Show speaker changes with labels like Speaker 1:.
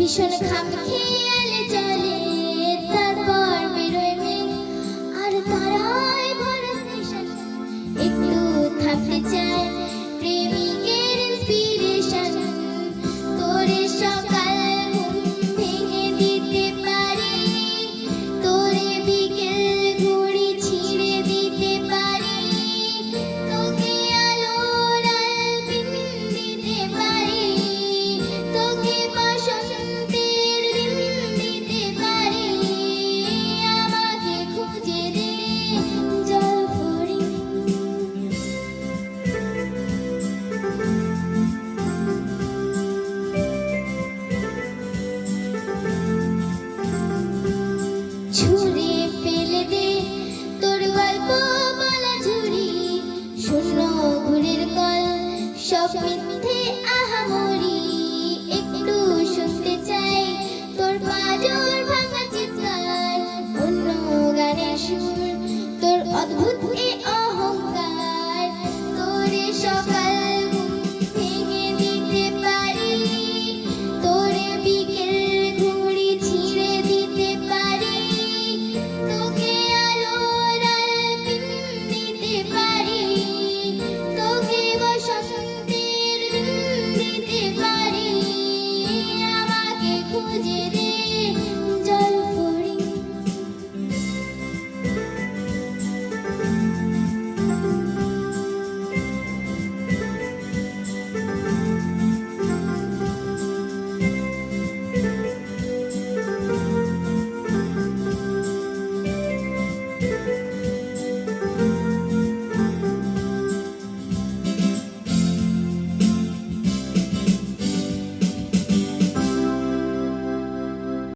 Speaker 1: ভীষণ খামখেয়ালে চলে, তারপর বেরোয় মেঘ আর তারায় ভরা স্টেশন। একটু থামতে চায় প্রেমিকের ইন্সপিরেশন। তোরে সকাল ঘুম ভেঙে দিতে পারি, তোরে বিকেল ঘুড়ি ছিঁড়ে দিতে পারি, তোকে আলোর আলপিন দিতে পারি, তোকে বসন্তের দিন দিতে পারি। আমাকে খুঁজে দে জলপরি। ছুঁড়ে ফেলে দে তোর গল্প বলা ঝুড়ি, শূন্য ঘুরের কল সব মিথ্যে আহামরি। একটু শুনতে চাই তোর পাঁজর ভাঙা চিৎকার, অন্য গানের সুর তোর অদ্ভুত এ